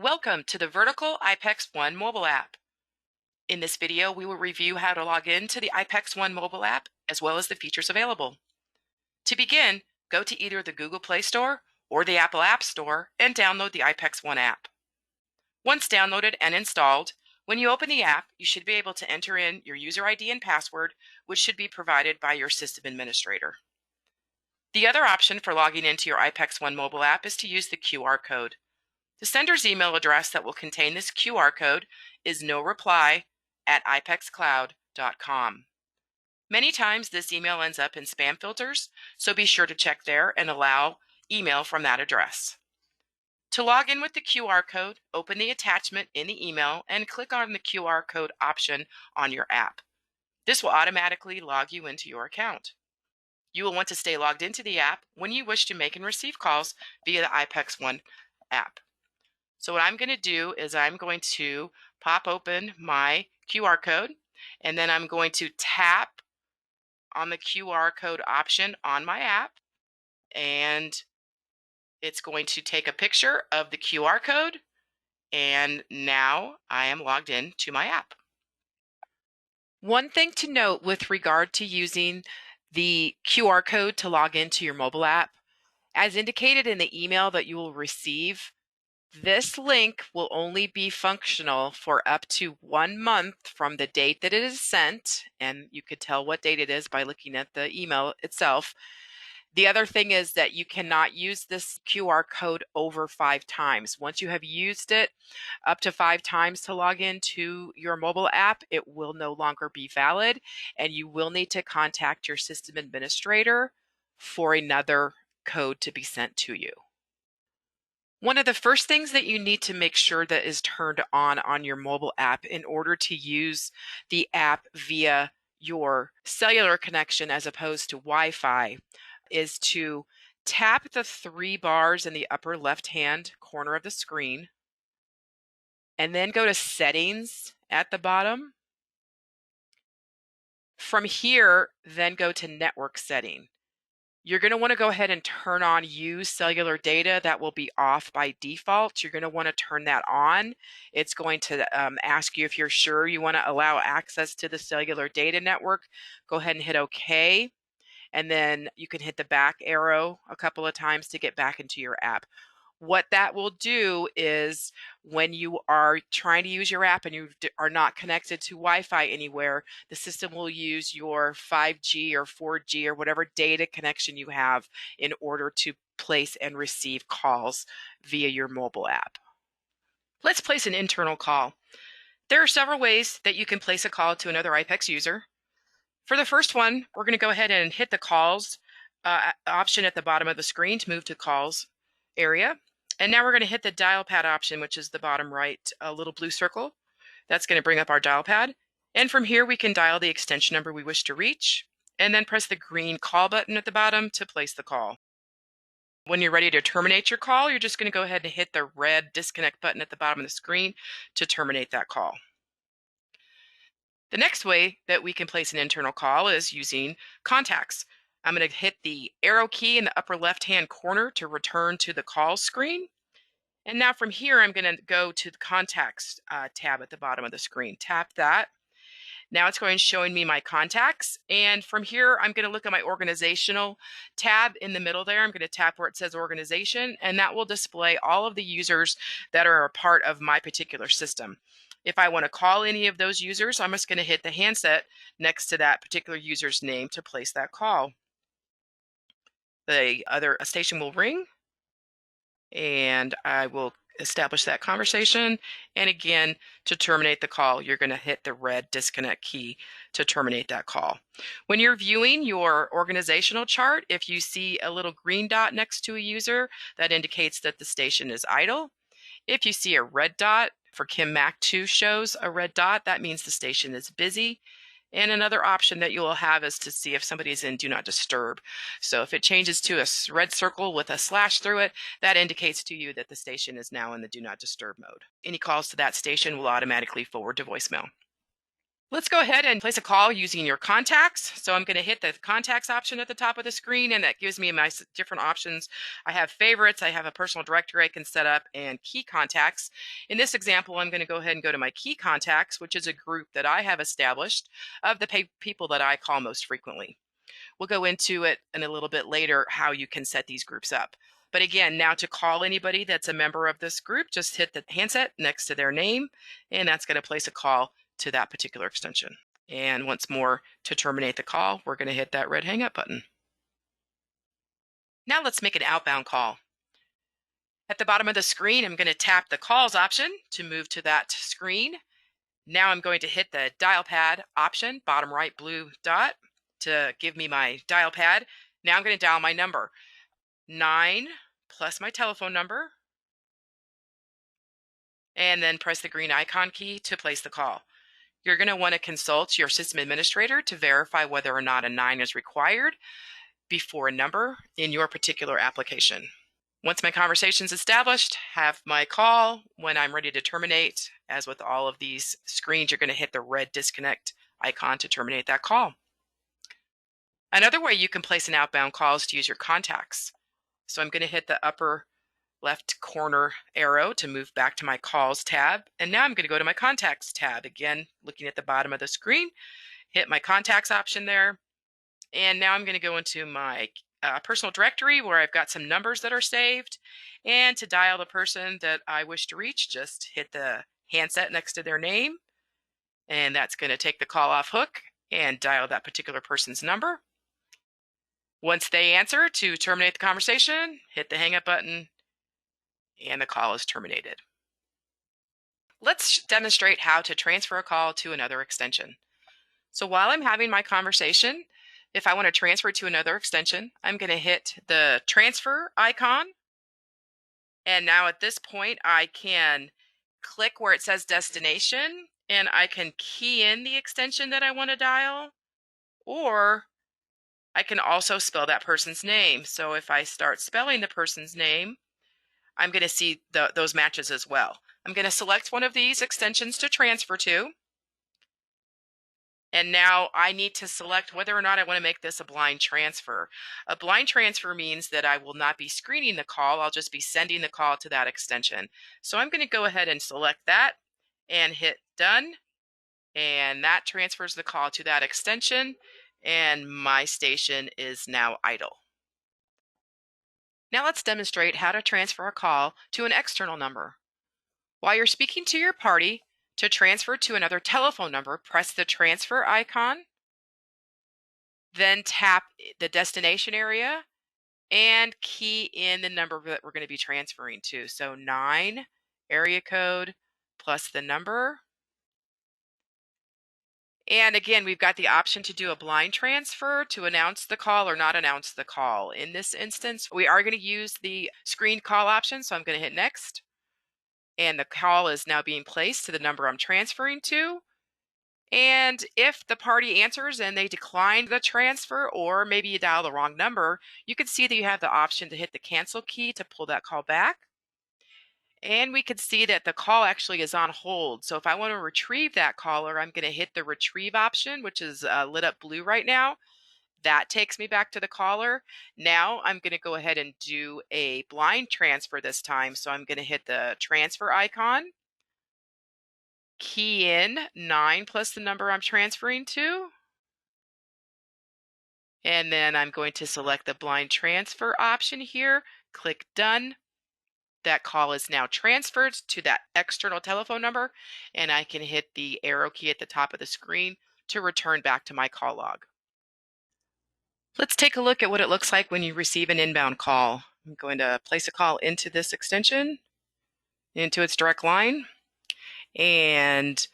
Welcome to the Vertical iPECS 1 mobile app. In this video, we will review how to log in to the iPECS 1 mobile app, as well as the features available. To begin, go to either the Google Play Store or the Apple App Store and download the iPECS 1 app. Once downloaded and installed, when you open the app, you should be able to enter in your user ID and password, which should be provided by your system administrator. The other option for logging into your iPECS 1 mobile app is to use the QR code. The sender's email address that will contain this QR code is noreply@ipecscloud.com. Many times this email ends up in spam filters, so be sure to check there and allow email from that address. To log in with the QR code, open the attachment in the email and click on the QR code option on your app. This will automatically log you into your account. You will want to stay logged into the app when you wish to make and receive calls via the iPECS 1 app. So what I'm going to do is I'm going to pop open my QR code, and then I'm going to tap on the QR code option on my app, and it's going to take a picture of the QR code, and now I am logged in to my app. One thing to note with regard to using the QR code to log into your mobile app, as indicated in the email that you will receive, this link will only be functional for up to 1 month from the date that it is sent, and you could tell what date it is by looking at the email itself. The other thing is that you cannot use this QR code over 5 times. Once you have used it up to 5 times to log into your mobile app, it will no longer be valid, and you will need to contact your system administrator for another code to be sent to you. One of the first things that you need to make sure that is turned on your mobile app in order to use the app via your cellular connection as opposed to Wi-Fi is to tap the 3 bars in the upper left-hand corner of the screen and then go to Settings at the bottom. From here, then go to Network Setting. You're going to want to go ahead and turn on Use Cellular Data. That will be off by default. You're going to want to turn that on. It's going to ask you if you're sure you want to allow access to the cellular data network. Go ahead and hit OK. And then you can hit the back arrow a couple of times to get back into your app. What that will do is when you are trying to use your app and you are not connected to Wi-Fi anywhere, the system will use your 5G or 4G or whatever data connection you have in order to place and receive calls via your mobile app. Let's place an internal call. There are several ways that you can place a call to another iPECS user. For the first one, we're going to go ahead and hit the calls option at the bottom of the screen to move to calls area. And now we're going to hit the dial pad option, which is the bottom right little blue circle. That's going to bring up our dial pad. And from here, we can dial the extension number we wish to reach, and then press the green call button at the bottom to place the call. When you're ready to terminate your call, you're just going to go ahead and hit the red disconnect button at the bottom of the screen to terminate that call. The next way that we can place an internal call is using contacts. I'm going to hit the arrow key in the upper left-hand corner to return to the call screen. And now from here, I'm going to go to the contacts tab at the bottom of the screen. Tap that. Now it's going showing me my contacts. And from here, I'm going to look at my organizational tab in the middle there. I'm going to tap where it says organization, and that will display all of the users that are a part of my particular system. If I want to call any of those users, I'm just going to hit the handset next to that particular user's name to place that call. The other station will ring, and I will establish that conversation. And again, to terminate the call, you're going to hit the red disconnect key to terminate that call. When you're viewing your organizational chart, if you see a little green dot next to a user, that indicates that the station is idle. If you see a red dot, for Kim Mac 2 shows a red dot, that means the station is busy. And another option that you will have is to see if somebody's in Do Not Disturb. So if it changes to a red circle with a slash through it, that indicates to you that the station is now in the Do Not Disturb mode. Any calls to that station will automatically forward to voicemail. Let's go ahead and place a call using your contacts. So I'm going to hit the contacts option at the top of the screen, and that gives me my different options. I have favorites, I have a personal directory I can set up, and key contacts. In this example, I'm going to go ahead and go to my key contacts, which is a group that I have established of the people that I call most frequently. We'll go into it in a little bit later how you can set these groups up. But again, now to call anybody that's a member of this group, just hit the handset next to their name, and that's going to place a call to that particular extension. And once more, to terminate the call, we're going to hit that red hang up button. Now let's make an outbound call. At the bottom of the screen, I'm going to tap the calls option to move to that screen. Now I'm going to hit the dial pad option, bottom right blue dot, to give me my dial pad. Now I'm going to dial my number, 9 plus my telephone number, and then press the green icon key to place the call. You're going to want to consult your system administrator to verify whether or not a 9 is required before a number in your particular application. Once my conversation is established, have my call. When I'm ready to terminate, as with all of these screens, you're going to hit the red disconnect icon to terminate that call. Another way you can place an outbound call is to use your contacts. So I'm going to hit the upper left corner arrow to move back to my calls tab. And now I'm going to go to my contacts tab. Again, looking at the bottom of the screen, hit my contacts option there. And now I'm going to go into my personal directory where I've got some numbers that are saved. And to dial the person that I wish to reach, just hit the handset next to their name. And that's going to take the call off hook and dial that particular person's number. Once they answer, to terminate the conversation, hit the hang up button, and the call is terminated. Let's demonstrate how to transfer a call to another extension. So while I'm having my conversation, if I want to transfer to another extension, I'm going to hit the transfer icon. And now at this point, I can click where it says destination, and I can key in the extension that I want to dial, or I can also spell that person's name. So if I start spelling the person's name, I'm going to see those matches as well. I'm going to select one of these extensions to transfer to. And now I need to select whether or not I want to make this a blind transfer. A blind transfer means that I will not be screening the call. I'll just be sending the call to that extension. So I'm going to go ahead and select that and hit done. And that transfers the call to that extension. And my station is now idle. Now let's demonstrate how to transfer a call to an external number. While you're speaking to your party, to transfer to another telephone number, press the transfer icon, then tap the destination area and key in the number that we're going to be transferring to. So 9 area code plus the number. And again, we've got the option to do a blind transfer to announce the call or not announce the call. In this instance, we are going to use the screened call option, so I'm going to hit next. And the call is now being placed to the number I'm transferring to. And if the party answers and they decline the transfer, or maybe you dial the wrong number, you can see that you have the option to hit the cancel key to pull that call back. And we can see that the call actually is on hold. So if I want to retrieve that caller, I'm going to hit the retrieve option, which is lit up blue right now. That takes me back to the caller. Now I'm going to go ahead and do a blind transfer this time. So I'm going to hit the transfer icon, key in 9 plus the number I'm transferring to, and then I'm going to select the blind transfer option here, click done. That call is now transferred to that external telephone number, and I can hit the arrow key at the top of the screen to return back to my call log. Let's take a look at what it looks like when you receive an inbound call. I'm going to place a call into this extension, into its direct line, and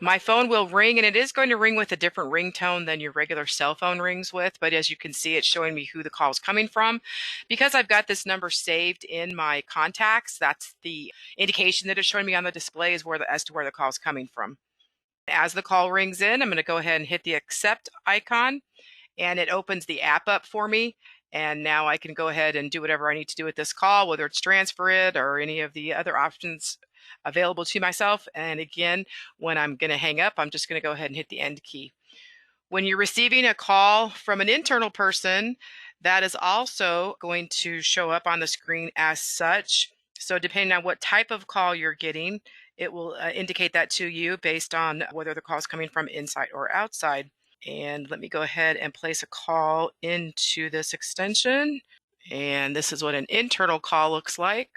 my phone will ring, and it is going to ring with a different ringtone than your regular cell phone rings with, but as you can see, it's showing me who the call is coming from. Because I've got this number saved in my contacts, that's the indication that it's showing me on the display as to where the call is coming from. As the call rings in, I'm going to go ahead and hit the accept icon, and it opens the app up for me. And now I can go ahead and do whatever I need to do with this call, whether it's transfer it or any of the other options available to myself. And again, when I'm going to hang up, I'm just going to go ahead and hit the end key. When you're receiving a call from an internal person, that is also going to show up on the screen as such. So depending on what type of call you're getting, it will indicate that to you based on whether the call is coming from inside or outside. And let me go ahead and place a call into this extension. And this is what an internal call looks like.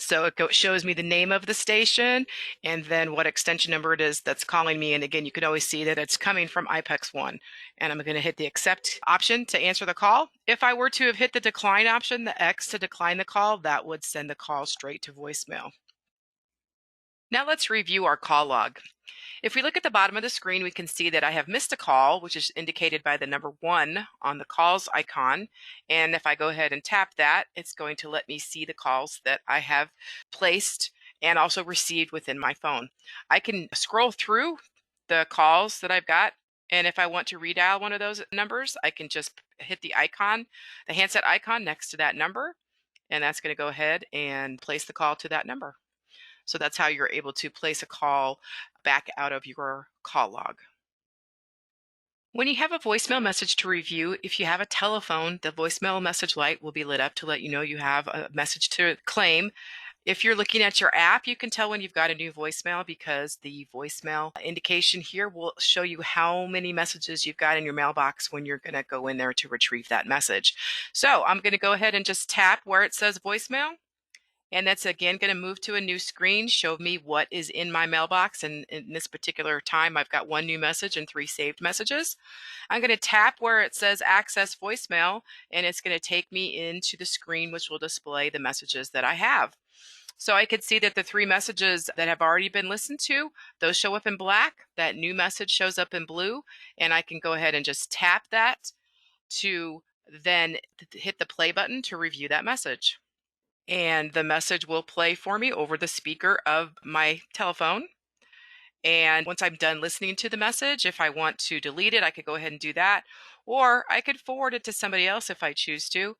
So it shows me the name of the station and then what extension number it is that's calling me. And again, you can always see that it's coming from iPECS 1. And I'm going to hit the accept option to answer the call. If I were to have hit the decline option, the X to decline the call, that would send the call straight to voicemail. Now let's review our call log. If we look at the bottom of the screen, we can see that I have missed a call, which is indicated by the number 1 on the calls icon. And if I go ahead and tap that, it's going to let me see the calls that I have placed and also received within my phone. I can scroll through the calls that I've got. And if I want to redial one of those numbers, I can just hit the icon, the handset icon next to that number. And that's going to go ahead and place the call to that number. So that's how you're able to place a call back out of your call log. When you have a voicemail message to review, if you have a telephone, the voicemail message light will be lit up to let you know you have a message to claim. If you're looking at your app, you can tell when you've got a new voicemail because the voicemail indication here will show you how many messages you've got in your mailbox when you're going to go in there to retrieve that message. So I'm going to go ahead and just tap where it says voicemail. And that's again going to move to a new screen, show me what is in my mailbox. And in this particular time, I've got 1 new message and 3 saved messages. I'm going to tap where it says access voicemail, and it's going to take me into the screen, which will display the messages that I have. So I could see that the 3 messages that have already been listened to, those show up in black. That new message shows up in blue. And I can go ahead and just tap that to then hit the play button to review that message. And the message will play for me over the speaker of my telephone. And once I'm done listening to the message, if I want to delete it, I could go ahead and do that. Or I could forward it to somebody else if I choose to.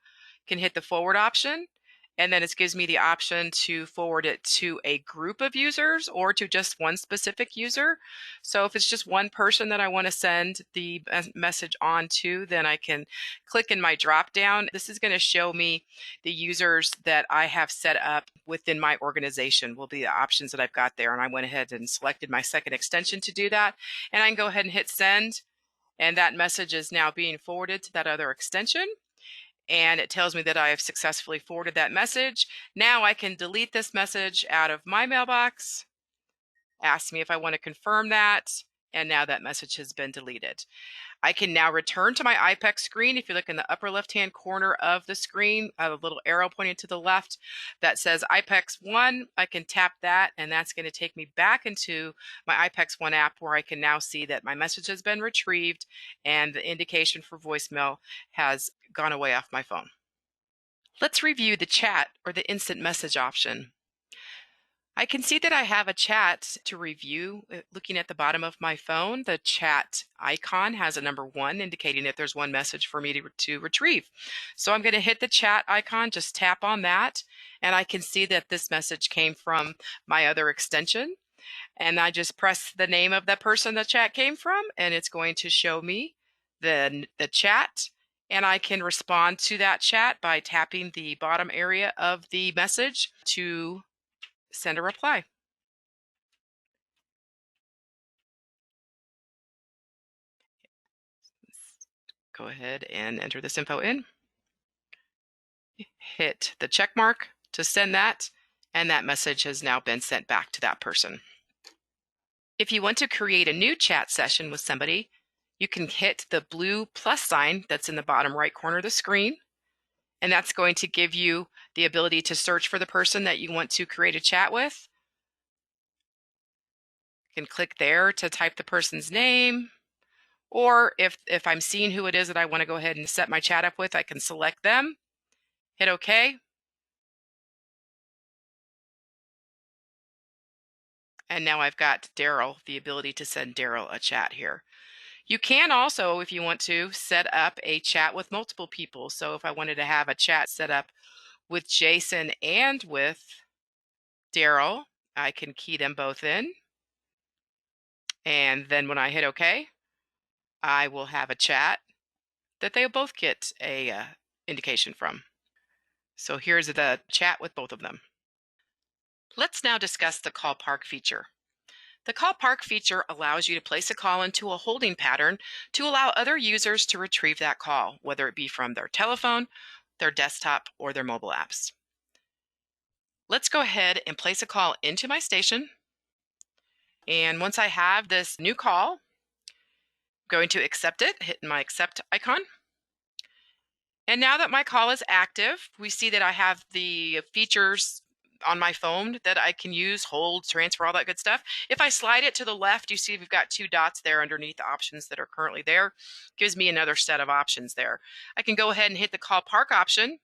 Can hit the forward option. And then it gives me the option to forward it to a group of users or to just one specific user. So if it's just one person that I want to send the message on to, then I can click in my drop down. This is going to show me the users that I have set up within my organization will be the options that I've got there. And I went ahead and selected my second extension to do that. And I can go ahead and hit send. And that message is now being forwarded to that other extension. And it tells me that I have successfully forwarded that message. Now I can delete this message out of my mailbox, ask me if I want to confirm that, and now that message has been deleted. I can now return to my iPECS screen. If you look in the upper left-hand corner of the screen, I have a little arrow pointing to the left that says iPECS 1. I can tap that, and that's going to take me back into my iPECS 1 app where I can now see that my message has been retrieved and the indication for voicemail has gone away off my phone. Let's review the chat or the instant message option. I can see that I have a chat to review. Looking at the bottom of my phone, the chat icon has a number 1 indicating that there's 1 message for me to retrieve. So I'm going to hit the chat icon, just tap on that, and I can see that this message came from my other extension. And I just press the name of the person the chat came from, and it's going to show me the chat. And I can respond to that chat by tapping the bottom area of the message to send a reply. Go ahead and enter this info in. Hit the check mark to send that, and that message has now been sent back to that person. If you want to create a new chat session with somebody, you can hit the blue plus sign that's in the bottom right corner of the screen, and that's going to give you the ability to search for the person that you want to create a chat with. You can click there to type the person's name, or if I'm seeing who it is that I want to go ahead and set my chat up with, I can select them, hit OK. And now I've got Daryl, the ability to send Daryl a chat here. You can also, if you want to, set up a chat with multiple people. So if I wanted to have a chat set up with Jason and with Daryl. I can key them both in. And then when I hit OK, I will have a chat that they'll both get a indication from. So here's the chat with both of them. Let's now discuss the call park feature. The call park feature allows you to place a call into a holding pattern to allow other users to retrieve that call, whether it be from their telephone, their desktop, or their mobile apps. Let's go ahead and place a call into my station. And once I have this new call, I'm going to accept it, hit my accept icon. And now that my call is active, we see that I have the features on my phone that I can use, hold, transfer, all that good stuff. If I slide it to the left, you see we've got 2 dots there underneath the options that are currently there. Gives me another set of options there. I can go ahead and hit the call park option.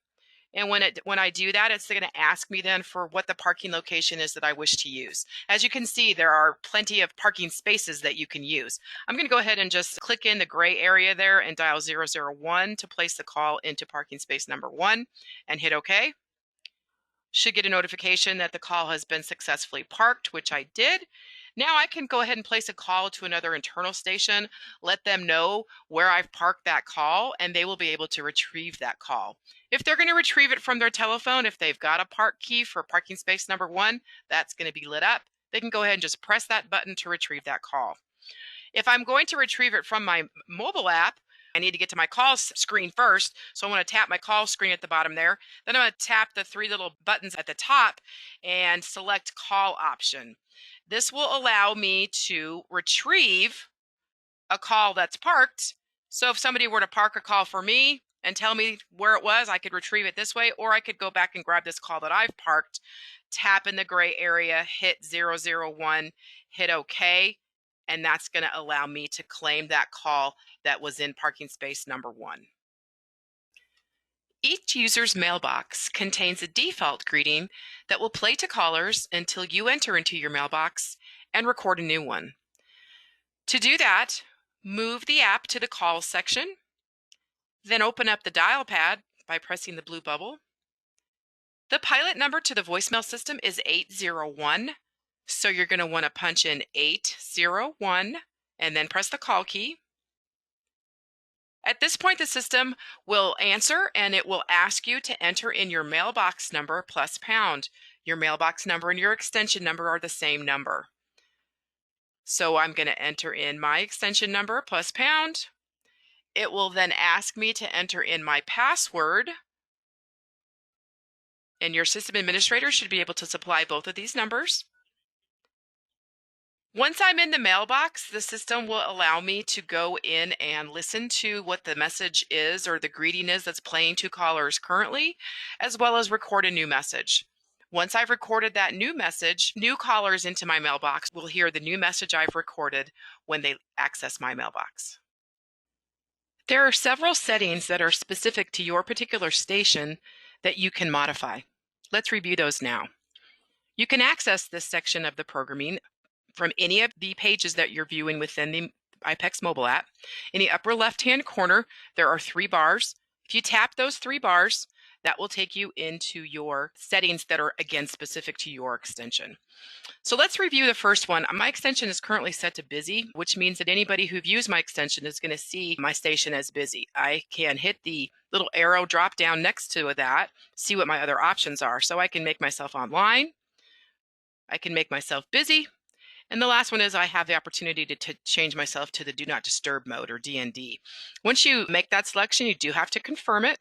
And when I do that, it's going to ask me then for what the parking location is that I wish to use. As you can see, there are plenty of parking spaces that you can use. I'm going to go ahead and just click in the gray area there and dial 001 to place the call into parking space number 1 and hit OK. Should get a notification that the call has been successfully parked, which I did. Now I can go ahead and place a call to another internal station, let them know where I've parked that call, and they will be able to retrieve that call. If they're going to retrieve it from their telephone, if they've got a park key for parking space number 1, that's going to be lit up. They can go ahead and just press that button to retrieve that call. If I'm going to retrieve it from my mobile app, I need to get to my call screen first. So I'm going to tap my call screen at the bottom there. Then I'm going to tap the 3 little buttons at the top and select call option. This will allow me to retrieve a call that's parked. So if somebody were to park a call for me and tell me where it was, I could retrieve it this way, or I could go back and grab this call that I've parked, tap in the gray area, hit 001, hit OK, and that's going to allow me to claim that call that was in parking space number 1. Each user's mailbox contains a default greeting that will play to callers until you enter into your mailbox and record a new one. To do that, move the app to the call section, then open up the dial pad by pressing the blue bubble. The pilot number to the voicemail system is 801. So you're going to want to punch in 801 and then press the call key. At this point, the system will answer and it will ask you to enter in your mailbox number plus pound. Your mailbox number and your extension number are the same number. So I'm going to enter in my extension number plus pound. It will then ask me to enter in my password. And your system administrator should be able to supply both of these numbers. Once I'm in the mailbox, the system will allow me to go in and listen to what the message is or the greeting is that's playing to callers currently, as well as record a new message. Once I've recorded that new message, new callers into my mailbox will hear the new message I've recorded when they access my mailbox. There are several settings that are specific to your particular station that you can modify. Let's review those now. You can access this section of the programming from any of the pages that you're viewing within the iPECS mobile app. In the upper left-hand corner, there are 3 bars. If you tap those 3 bars, that will take you into your settings that are, again, specific to your extension. So let's review the first one. My extension is currently set to busy, which means that anybody who views my extension is going to see my station as busy. I can hit the little arrow drop down next to that, see what my other options are. So I can make myself online. I can make myself busy. And the last one is I have the opportunity to change myself to the Do Not Disturb mode, or DND. Once you make that selection, you do have to confirm it.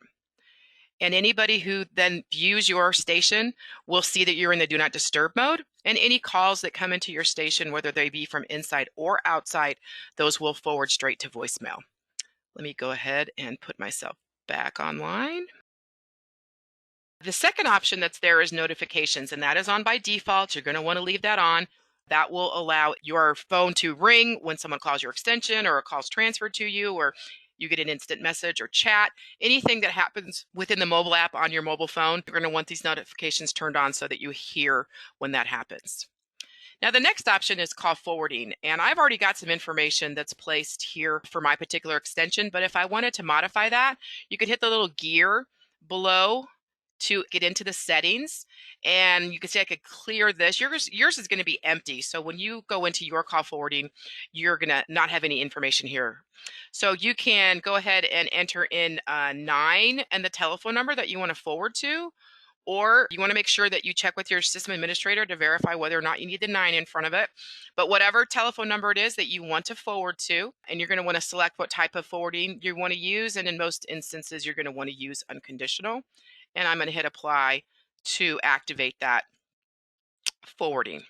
And anybody who then views your station will see that you're in the Do Not Disturb mode. And any calls that come into your station, whether they be from inside or outside, those will forward straight to voicemail. Let me go ahead and put myself back online. The second option that's there is notifications, and that is on by default. You're going to want to leave that on. That will allow your phone to ring when someone calls your extension or a call's transferred to you, or you get an instant message or chat. Anything that happens within the mobile app on your mobile phone, you're going to want these notifications turned on so that you hear when that happens. Now, the next option is call forwarding, and I've already got some information that's placed here for my particular extension, but if I wanted to modify that, you could hit the little gear below to get into the settings, and you can see I could clear this. Yours is going to be empty. So when you go into your call forwarding, you're going to not have any information here. So you can go ahead and enter in 9 and the telephone number that you want to forward to, or you want to make sure that you check with your system administrator to verify whether or not you need the 9 in front of it. But whatever telephone number it is that you want to forward to, and you're going to want to select what type of forwarding you want to use. And in most instances, you're going to want to use unconditional. And I'm going to hit apply to activate that forwarding.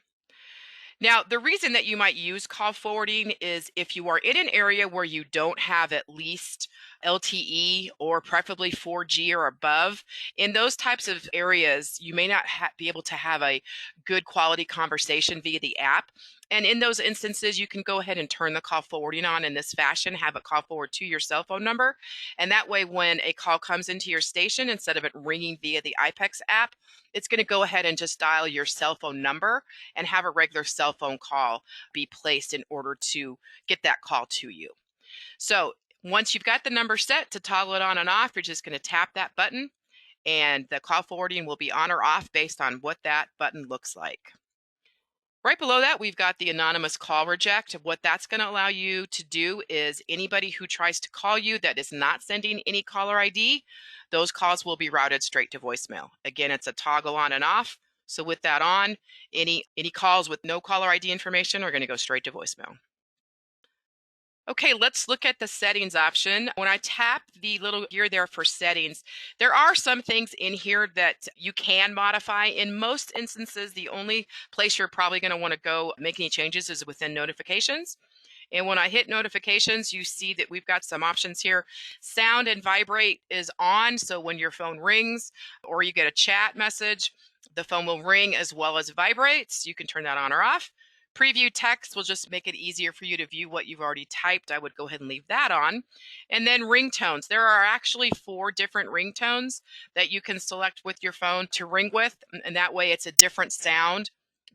Now, the reason that you might use call forwarding is if you are in an area where you don't have at least LTE or preferably 4G or above. In those types of areas, you may not be able to have a good quality conversation via the app. And in those instances, you can go ahead and turn the call forwarding on in this fashion, have it call forward to your cell phone number. And that way, when a call comes into your station, instead of it ringing via the iPECS app, it's going to go ahead and just dial your cell phone number and have a regular cell phone call be placed in order to get that call to you. So once you've got the number set to toggle it on and off, you're just going to tap that button and the call forwarding will be on or off based on what that button looks like. Right below that, we've got the anonymous call reject. What that's going to allow you to do is anybody who tries to call you that is not sending any caller ID, those calls will be routed straight to voicemail. Again, it's a toggle on and off. So with that on, any calls with no caller ID information are going to go straight to voicemail. Okay, let's look at the settings option. When I tap the little gear there for settings, there are some things in here that you can modify. In most instances, the only place you're probably going to want to go make any changes is within notifications. And when I hit notifications, you see that we've got some options here. Sound and vibrate is on. So when your phone rings or you get a chat message, the phone will ring as well as vibrate. So you can turn that on or off. Preview text will just make it easier for you to view what you've already typed. I would go ahead and leave that on. And then ringtones. There are actually 4 different ringtones that you can select with your phone to ring with. And that way it's a different sound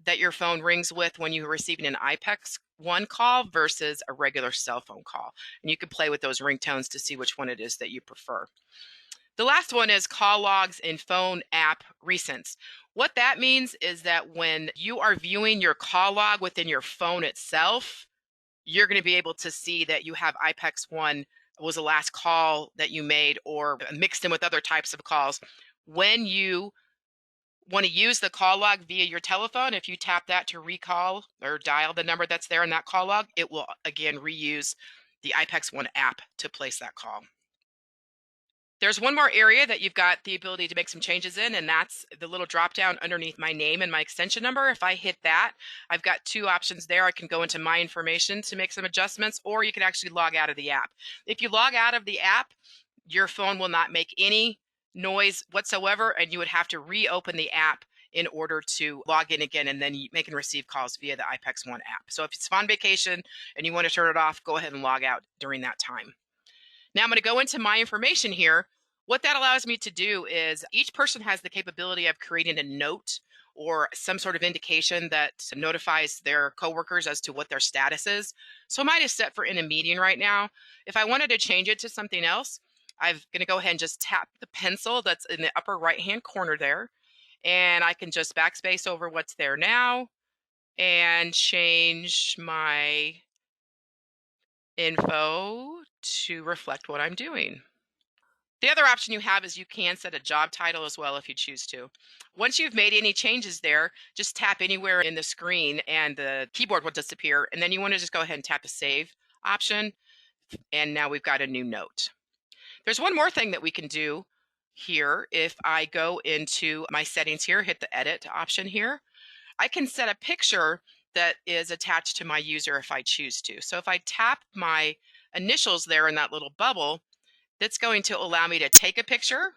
that your phone rings with when you're receiving an iPECS 1 call versus a regular cell phone call. And you can play with those ringtones to see which one it is that you prefer. The last one is call logs in phone app recents. What that means is that when you are viewing your call log within your phone itself, you're going to be able to see that you have iPECS 1 was the last call that you made or mixed in with other types of calls. When you want to use the call log via your telephone, if you tap that to recall or dial the number that's there in that call log, it will again reuse the iPECS 1 app to place that call. There's one more area that you've got the ability to make some changes in, and that's the little drop down underneath my name and my extension number. If I hit that, I've got 2 options there. I can go into my information to make some adjustments, or you can actually log out of the app. If you log out of the app, your phone will not make any noise whatsoever, and you would have to reopen the app in order to log in again, and then you make and receive calls via the iPECS 1 app. So if it's on vacation and you want to turn it off, go ahead and log out during that time. Now I'm going to go into my information here. What that allows me to do is each person has the capability of creating a note or some sort of indication that notifies their coworkers as to what their status is. So mine is set for in a meeting right now. If I wanted to change it to something else, I'm going to go ahead and just tap the pencil that's in the upper right-hand corner there. And I can just backspace over what's there now and change my info to reflect what I'm doing. The other option you have is you can set a job title as well if you choose to. Once you've made any changes there, just tap anywhere in the screen and the keyboard will disappear. And then you want to just go ahead and tap the save option. And now we've got a new note. There's one more thing that we can do here. If I go into my settings here, hit the edit option here, I can set a picture that is attached to my user if I choose to. So if I tap my initials there in that little bubble, that's going to allow me to take a picture,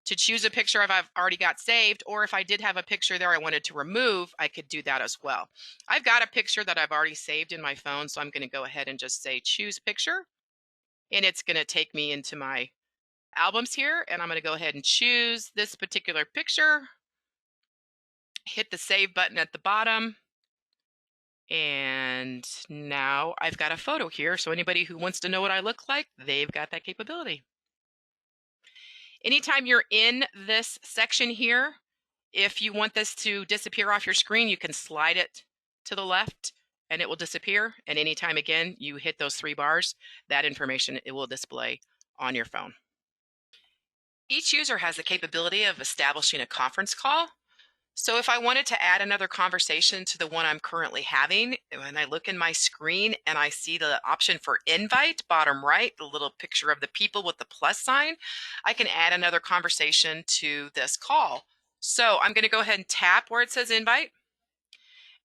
to choose a picture I've already got saved, or if I did have a picture there I wanted to remove, I could do that as well. I've got a picture that I've already saved in my phone, so I'm going to go ahead and just say choose picture, and it's going to take me into my albums here, and I'm going to go ahead and choose this particular picture, hit the save button at the bottom, and now I've got a photo here, so anybody who wants to know what I look like, they've got that capability. Anytime you're in this section here, if you want this to disappear off your screen, you can slide it to the left and it will disappear. And anytime again you hit those 3 bars, that information it will display on your phone. Each user has the capability of establishing a conference call. So if I wanted to add another conversation to the one I'm currently having, when I look in my screen and I see the option for invite, bottom right, the little picture of the people with the plus sign, I can add another conversation to this call. So I'm going to go ahead and tap where it says invite.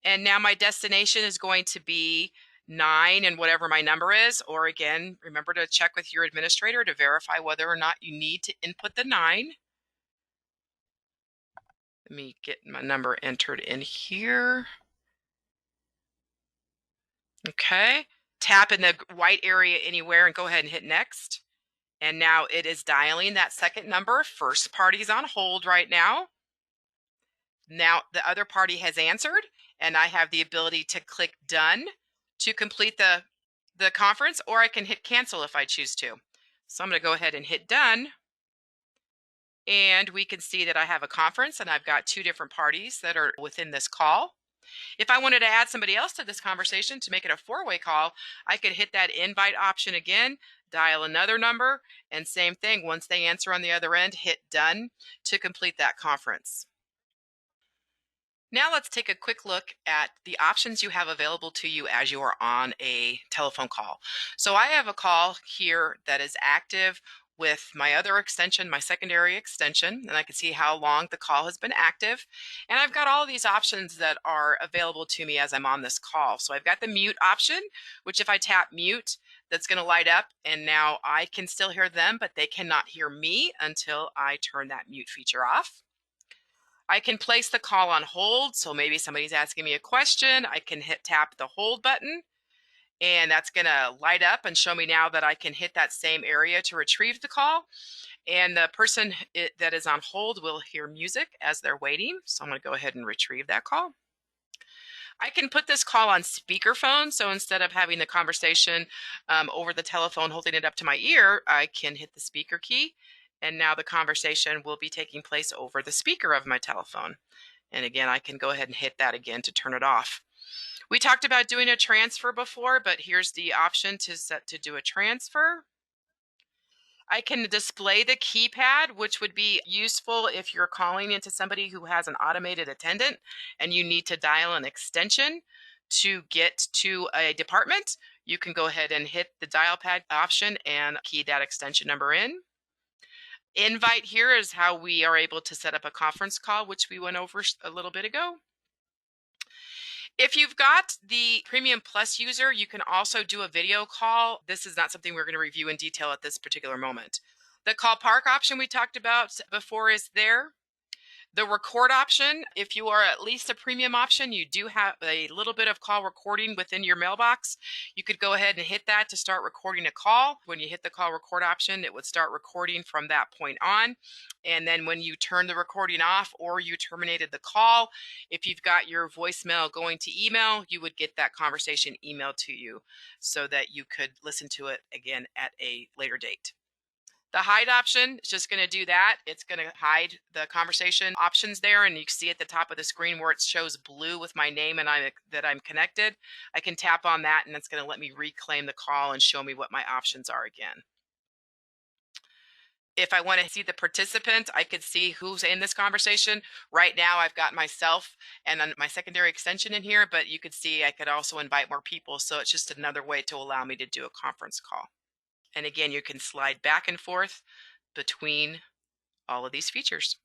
And now my destination is going to be 9 and whatever my number is. Or again, remember to check with your administrator to verify whether or not you need to input the 9. Let me get my number entered in here. Okay. Tap in the white area anywhere and go ahead and hit next. And now it is dialing that second number. First party's on hold right now. Now the other party has answered, and I have the ability to click done to complete the conference, or I can hit cancel if I choose to. So I'm going to go ahead and hit done. And we can see that I have a conference and I've got 2 different parties that are within this call. If I wanted to add somebody else to this conversation to make it a 4-way call, I could hit that invite option again, dial another number, and same thing. Once they answer on the other end, hit done to complete that conference. Now let's take a quick look at the options you have available to you as you are on a telephone call. So I have a call here that is active with my other extension, my secondary extension, and I can see how long the call has been active. And I've got all these options that are available to me as I'm on this call. So I've got the mute option, which if I tap mute, that's going to light up, and now I can still hear them, but they cannot hear me until I turn that mute feature off. I can place the call on hold. So maybe somebody's asking me a question. I can tap the hold button, and that's going to light up and show me now that I can hit that same area to retrieve the call. And the person that is on hold will hear music as they're waiting. So I'm going to go ahead and retrieve that call. I can put this call on speakerphone. So instead of having the conversation over the telephone, holding it up to my ear, I can hit the speaker key. And now the conversation will be taking place over the speaker of my telephone. And again, I can go ahead and hit that again to turn it off. We talked about doing a transfer before, but here's the option to set to do a transfer. I can display the keypad, which would be useful if you're calling into somebody who has an automated attendant and you need to dial an extension to get to a department. You can go ahead and hit the dial pad option and key that extension number in. Invite here is how we are able to set up a conference call, which we went over a little bit ago. If you've got the Premium Plus user, you can also do a video call. This is not something we're going to review in detail at this particular moment. The call park option we talked about before is there. The record option, if you are at least a premium option, you do have a little bit of call recording within your mailbox. You could go ahead and hit that to start recording a call. When you hit the call record option, it would start recording from that point on. And then when you turn the recording off or you terminated the call, if you've got your voicemail going to email, you would get that conversation emailed to you so that you could listen to it again at a later date. The hide option is just going to do that. It's going to hide the conversation options there, and you can see at the top of the screen where it shows blue with my name and that I'm connected. I can tap on that, and it's going to let me reclaim the call and show me what my options are again. If I want to see the participant, I could see who's in this conversation. Right now, I've got myself and my secondary extension in here, but you could see I could also invite more people. So it's just another way to allow me to do a conference call. And again, you can slide back and forth between all of these features.